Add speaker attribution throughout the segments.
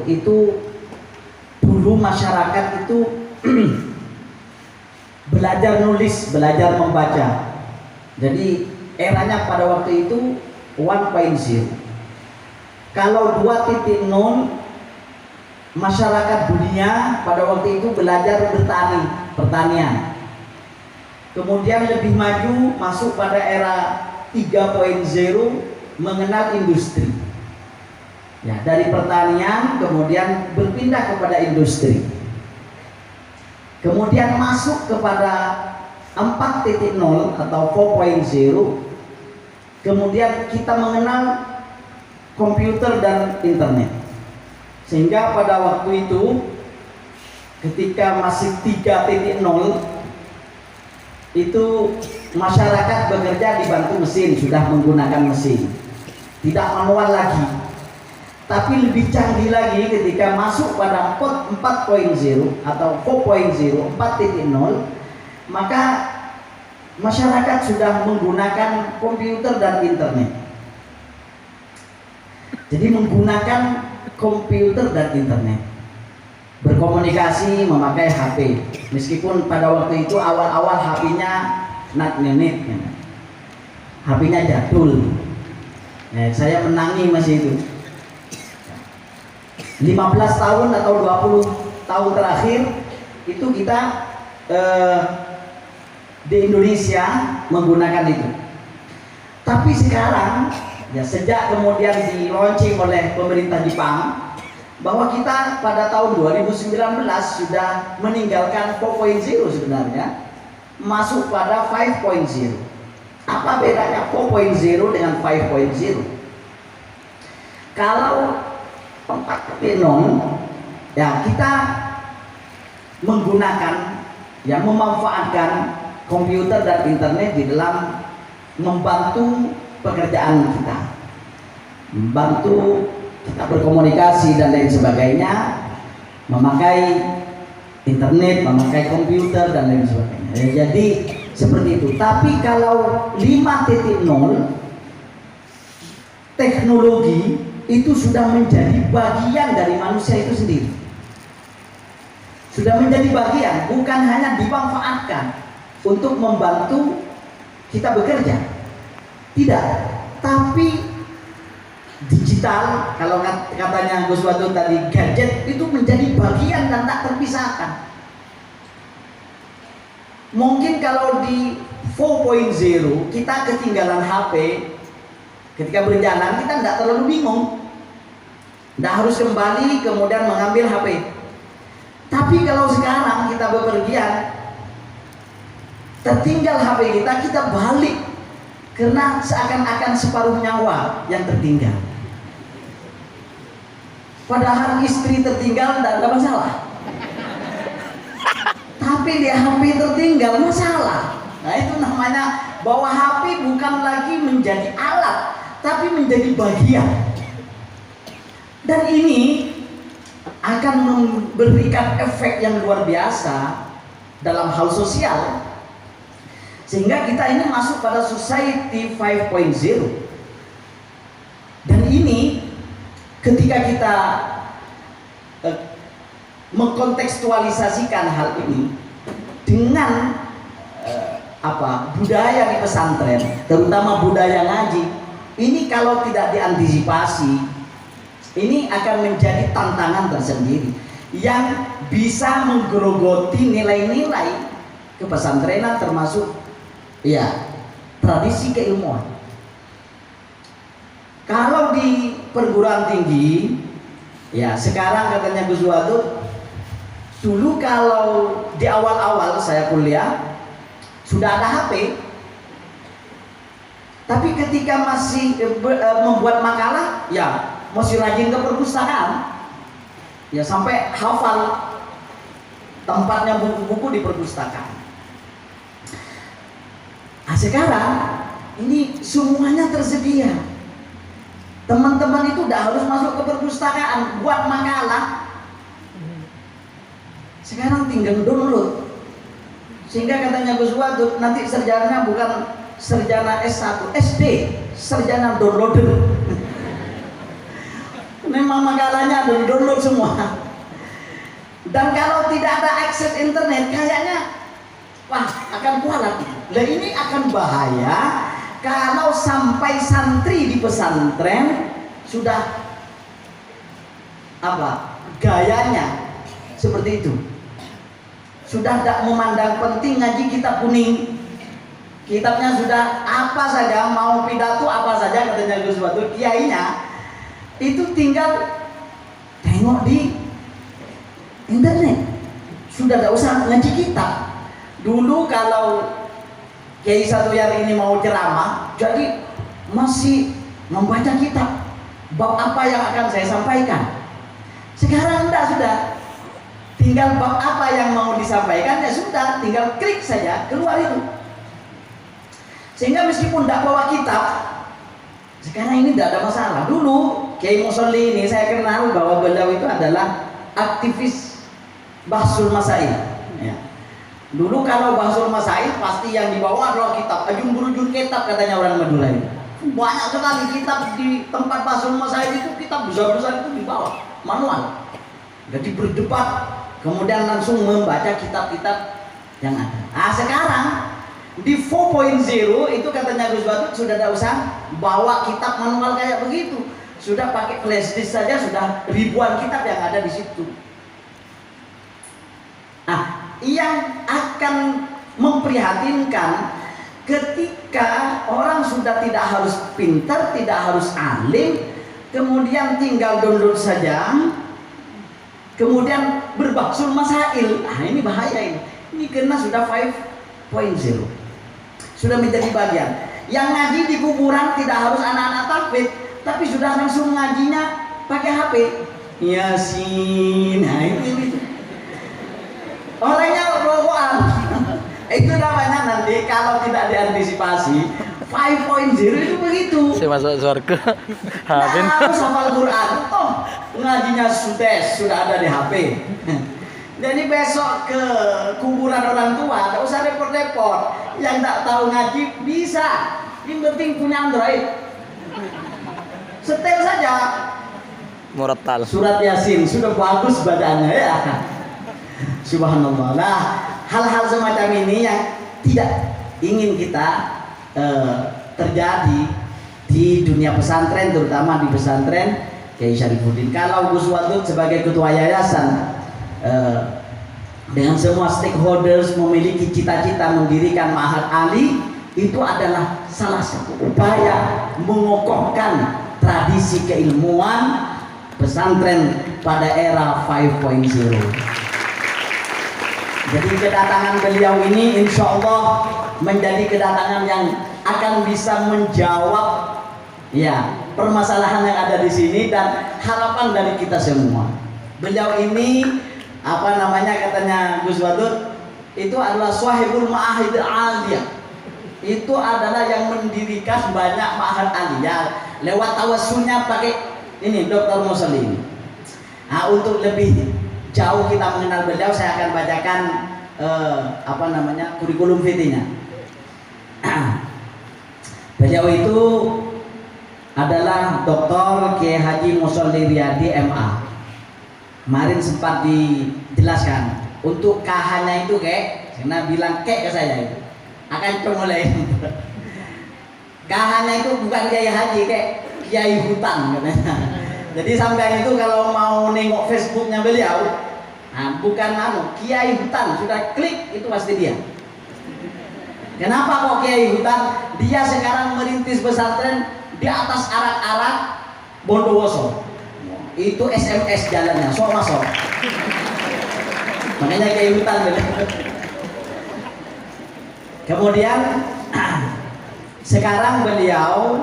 Speaker 1: itu dulu masyarakat itu belajar nulis, belajar membaca. Jadi eranya pada waktu itu 1.0. Kalau 2.0, masyarakat dunia pada waktu itu belajar pertanian. Kemudian lebih maju masuk pada era 3.0, mengenal industri. Ya, dari pertanian kemudian berpindah kepada industri. Kemudian masuk kepada 4.0 atau 4.0. Kemudian kita mengenal komputer dan internet. Sehingga pada waktu itu ketika masih 3.0 itu masyarakat bekerja dibantu mesin, sudah menggunakan mesin. Tidak manual lagi. Tapi lebih canggih lagi ketika masuk pada 4.0 atau 4.0, 4.0, maka masyarakat sudah menggunakan komputer dan internet. Jadi menggunakan komputer dan internet, berkomunikasi memakai HP. Meskipun pada waktu itu awal-awal HP-nya not nenek, HP-nya jadul. Ya, saya menangi masih itu. 15 tahun atau 20 tahun terakhir itu kita di Indonesia menggunakan itu. Tapi sekarang ya, sejak kemudian di launching oleh pemerintah Jepang bahwa kita pada tahun 2019 sudah meninggalkan 4.0 sebenarnya, masuk pada 5.0. Apa bedanya 4.0 dengan 5.0? Kalau 4.0 ya, kita menggunakan, ya, memanfaatkan komputer dan internet di dalam membantu pekerjaan kita, membantu kita berkomunikasi dan lain sebagainya, memakai internet, memakai komputer dan lain sebagainya. Ya, jadi seperti itu. Tapi kalau 5.0, teknologi itu sudah menjadi bagian dari manusia itu sendiri. Sudah menjadi bagian, bukan hanya dimanfaatkan untuk membantu kita bekerja. Tidak, tapi digital, kalau katanya Gus Wadud tadi, gadget itu menjadi bagian dan tak terpisahkan. Mungkin kalau di 4.0 kita ketinggalan HP, ketika berjalan kita tidak terlalu bingung, tidak harus kembali kemudian mengambil HP. Tapi kalau sekarang kita bepergian, tertinggal HP kita, kita balik karena seakan-akan separuh nyawa yang tertinggal. Padahal istri tertinggal tidak ada masalah, tapi dia HP tertinggal masalah. Nah, itu namanya bahwa HP bukan lagi menjadi alat, tapi menjadi bagian. Dan ini akan memberikan efek yang luar biasa dalam hal sosial, sehingga kita ini masuk pada society 5.0. Dan ini ketika kita mengkontekstualisasikan hal ini dengan budaya di pesantren, terutama budaya ngaji, ini kalau tidak diantisipasi, ini akan menjadi tantangan tersendiri yang bisa menggerogoti nilai-nilai kepesantrenan, termasuk ya tradisi keilmuan. Kalau di perguruan tinggi, ya sekarang katanya Gus Wadud, dulu kalau di awal-awal saya kuliah sudah ada HP, tapi ketika masih membuat makalah, ya masih rajin ke perpustakaan, ya sampai hafal tempatnya buku-buku di perpustakaan. Nah, sekarang ini semuanya tersedia. Teman-teman itu tidak harus masuk ke perpustakaan buat makalah. Sekarang tinggal download. Sehingga katanya Gus Wadud, nanti sarjananya bukan sarjana S1, SD, sarjana downloader. memang makalahnya ada download semua. Dan kalau tidak ada akses internet, kayaknya wah akan kualat. Nah ini akan bahaya kalau sampai santri di pesantren sudah apa gayanya seperti itu, sudah tidak memandang penting ngaji kitab kuning, kitabnya sudah apa saja, mau pidato apa saja katanya Gus Batur, kiainya itu tinggal tengok di internet, sudah tidak usah ngaji kitab. Dulu kalau Kiai Satuyar ini mau ceramah, jadi masih membaca kitab, bab apa yang akan saya sampaikan. Sekarang enggak, sudah tinggal bab apa yang mau disampaikan, ya sudah tinggal klik saja keluar itu. Sehingga meskipun tidak bawa kitab, sekarang ini tidak ada masalah. Dulu Kiai Musolli ini saya kenal bahwa beliau itu adalah aktivis Bahsul Masail. Ya. Dulu kalau Bahsul Masail pasti yang dibawa adalah kitab, ajung-berujung kitab katanya orang Madura itu. Banyak sekali kitab di tempat Bahsul Masail itu, kitab besar-besar itu dibawa manual. Jadi berdebat, kemudian langsung membaca kitab-kitab yang ada. Nah sekarang di 4.0 itu katanya Gus Batur sudah tidak usah bawa kitab manual kayak begitu, sudah pakai flash disk saja sudah ribuan kitab yang ada di situ. Nah, yang akan memprihatinkan ketika orang sudah tidak harus pintar, tidak harus alim, kemudian tinggal download saja, kemudian berbahsul masail. Nah ini bahaya ini. Ini karena sudah 5.0, sudah menjadi bagian. Yang ngaji di kuburan tidak harus anak-anak tahfidz, tapi sudah langsung ngajinya pakai HP. Yasin, nah itu. Olehnya rokokan. Itu namanya nanti kalau tidak diantisipasi 5.0 itu begitu.
Speaker 2: Saya masuk surga.
Speaker 1: Nah, harus hafal Quran. Oh, ngajinya sudah ada di HP. Jadi besok ke kuburan orang tua, tidak usah repot-repot. Yang tak tahu ngaji bisa. Yang penting punya Android. Setel saja.
Speaker 2: Murattal.
Speaker 1: Surat Yasin sudah bagus bacaannya ya. Subhanallah. Nah, hal-hal semacam ini yang tidak ingin kita terjadi di dunia pesantren, terutama di pesantren Kiai Syarifuddin. Kalau Gus Wadud sebagai ketua yayasan dengan semua stakeholders memiliki cita-cita mendirikan Ma'had Ali, itu adalah salah satu upaya mengokohkan tradisi keilmuan pesantren pada era 5.0. Jadi kedatangan beliau ini insya Allah menjadi kedatangan yang akan bisa menjawab ya permasalahan yang ada di sini dan harapan dari kita semua. Beliau ini apa namanya katanya Gus Wadud itu adalah Swahibul Ma'ahid Aliyah. Itu adalah yang mendirikan banyak ma'had aliyah lewat tawassulnya pakai ini Dr. Musolli ini. Nah, untuk lebih jauh kita mengenal beliau, saya akan bacakan apa namanya kurikulum vitae-nya. Beliau itu adalah Dr. Kiai Haji Musolli Riyadi MA. Kemarin sempat dijelaskan untuk KH-nya itu kek, karena bilang kek ke saya itu akan mulai. KH-nya itu bukan Kiai Haji kek, Kiai Hutan katanya. Jadi sampai itu kalau mau nengok Facebooknya beliau, nah, bukan Kiai Hutan, sudah klik itu pasti dia. Kenapa kok Kiai Hutan? Dia sekarang merintis pesantren di atas arak-arak Bondowoso. Itu SMS jalannya, sok masuk. Makanya Kiai Hutan. Kemudian sekarang beliau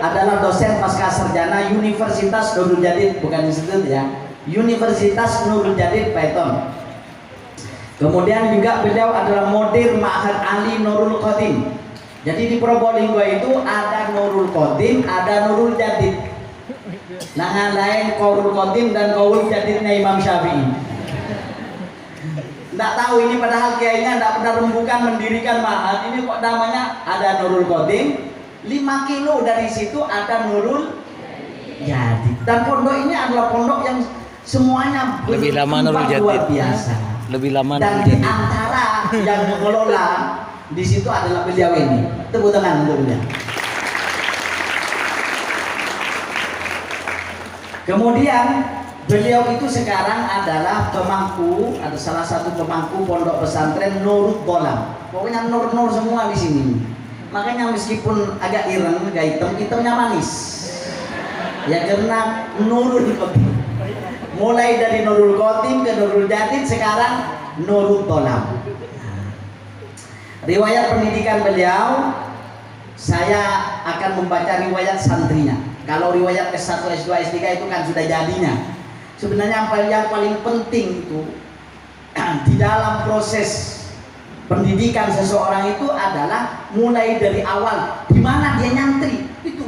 Speaker 1: adalah dosen pasca sarjana Universitas Nurul Jadid, bukan institut ya, Universitas Nurul Jadid Python. Kemudian juga beliau adalah Mudir Ma'had Ali Nurul Qadim. Jadi di Probolinggo itu ada Nurul Qadim, ada Nurul Jadid. Nah lain Qaulul Qadim dan Qaulul Jadidnya Imam Syafi'i. Tidak tahu ini padahal kiainya tidak pernah rembukan mendirikan ma'had. Ini kok namanya ada Nurul Qadim. 5 kilo dari situ ada Nurul Jadi. Dan pondok ini adalah pondok yang semuanya
Speaker 2: Lebih lama Nurul
Speaker 1: berkembang
Speaker 2: Jadid.
Speaker 1: luar biasa.
Speaker 2: Lebih lama
Speaker 1: Dan
Speaker 2: Nurul
Speaker 1: di
Speaker 2: Jadid.
Speaker 1: antara yang mengelola di situ adalah beliau ini. Tepuk tangan untuk beliau. Kemudian beliau itu sekarang adalah pemangku, ada salah satu pemangku pondok pesantren Nurul Dolam. Pokoknya nur-nur semua di sini. Makanya meskipun agak ireng, agak hitam, hitamnya manis. Ya karena Nurul Khotim. Mulai dari Nurul Khotim ke Nurul Jadid, sekarang Nurul Dolam. Riwayat pendidikan beliau, saya akan membaca riwayat santrinya. Kalau riwayat S1, S2, S3 itu kan sudah jadinya. Sebenarnya yang paling penting itu di dalam proses pendidikan seseorang itu adalah mulai dari awal di mana dia nyantri itu.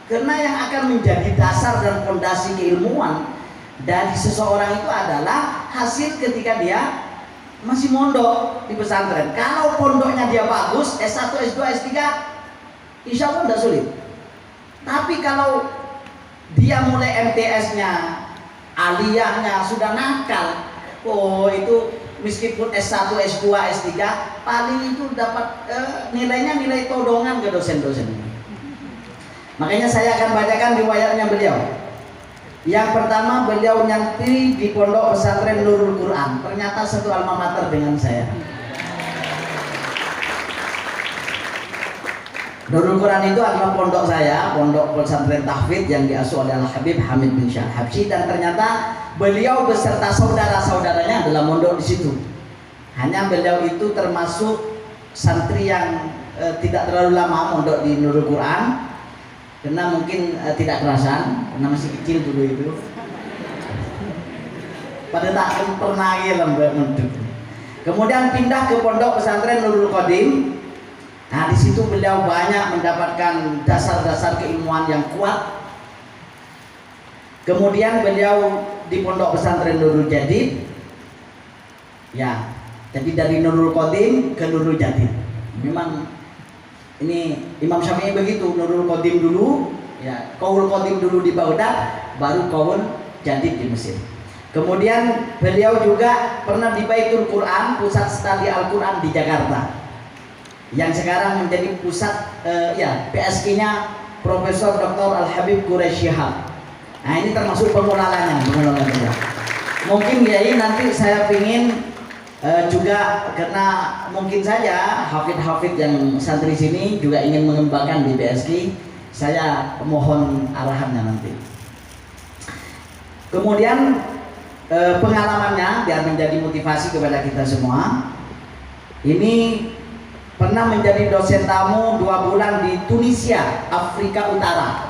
Speaker 1: Karena yang akan menjadi dasar dan fondasi keilmuan dari seseorang itu adalah hasil ketika dia masih mondok di pesantren. Kalau pondoknya dia bagus, S1, S2, S3, insya Allah tidak sulit. Tapi kalau dia mulai MTS-nya, aliyahnya sudah nakal, oh itu meskipun S1, S2, S3 paling itu dapat nilainya nilai todongan ke dosen-dosen. Makanya saya akan bacakan riwayatnya beliau. Yang pertama, beliau nyantri di pondok pesantren Nurul Quran. Ternyata satu alma mater dengan saya. Nurul Quran itu adalah pondok saya, pondok pesantren tahfidz yang diasuh oleh Al Habib Hamid bin Syah Habsyi, dan ternyata beliau beserta saudara-saudaranya adalah mondok di situ. Hanya beliau itu termasuk santri yang tidak terlalu lama mondok di Nurul Quran, karena mungkin tidak kerasan, karena masih kecil dulu itu. Pada tak pernah lembek. Kemudian pindah ke pondok pesantren Nurul Khotim. Nah, di situ beliau banyak mendapatkan dasar-dasar keilmuan yang kuat. Kemudian beliau di pondok pesantren Nurul Jadid. Ya, jadi dari Nurul Khotim ke Nurul Jadid. Memang ini Imam Syafi'i begitu, Nurul Khotim dulu, ya, Qaul Khotim dulu di Baghdad, baru Qaul Jadid di Mesir. Kemudian beliau juga pernah di Baitul Quran, pusat studi Al-Quran di Jakarta, yang sekarang menjadi pusat PSK-nya Profesor Dr. Al Habib Quraisy Shihab. Nah, ini termasuk pengelolanya. Mungkin ya ini nanti saya ingin juga, karena mungkin saja hafid-hafid yang santri sini juga ingin mengembangkan di PSK, saya mohon arahannya nanti. Kemudian pengalamannya biar menjadi motivasi kepada kita semua. Ini pernah menjadi dosen tamu 2 bulan di Tunisia, Afrika Utara.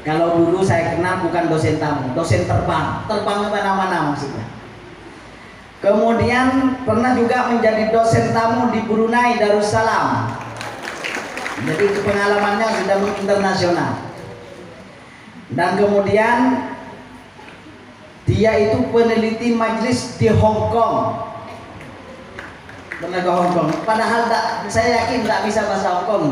Speaker 1: Kalau dulu saya kenal bukan dosen tamu, dosen terbang kemana-mana maksudnya. Kemudian pernah juga menjadi dosen tamu di Brunei Darussalam. Jadi pengalamannya sudah internasional. Dan kemudian dia itu peneliti majelis di Hong Kong. Pernah ke Hong Kong. Padahal saya yakin tak bisa bahasa Hong Kong.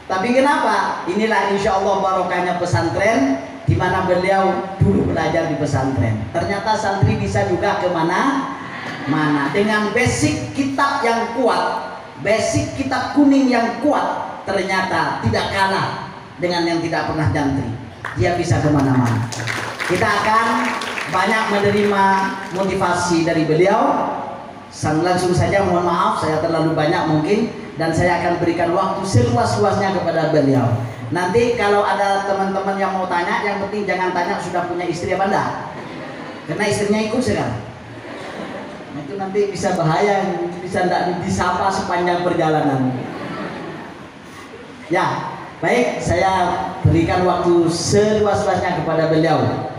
Speaker 1: Tapi kenapa? Inilah insya Allah barokahnya pesantren, di mana beliau dulu belajar di pesantren. Ternyata santri bisa juga kemana-mana dengan basic kitab yang kuat, basic kitab kuning yang kuat. Ternyata tidak kalah dengan yang tidak pernah nyantri. Dia bisa kemana-mana. Kita akan banyak menerima motivasi dari beliau. Langsung saja mohon maaf saya terlalu banyak mungkin, dan saya akan berikan waktu seluas-luasnya kepada beliau. Nanti kalau ada teman-teman yang mau tanya, yang penting jangan tanya sudah punya istri apa enggak, karena istrinya ikut sekarang. Nah, itu nanti bisa bahaya, bisa tidak disapa sepanjang perjalanan. Ya, baik, saya berikan waktu seluas-luasnya kepada beliau.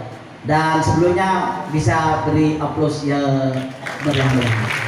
Speaker 1: Dan sebelumnya bisa beri aplaus yang meriah-meriah.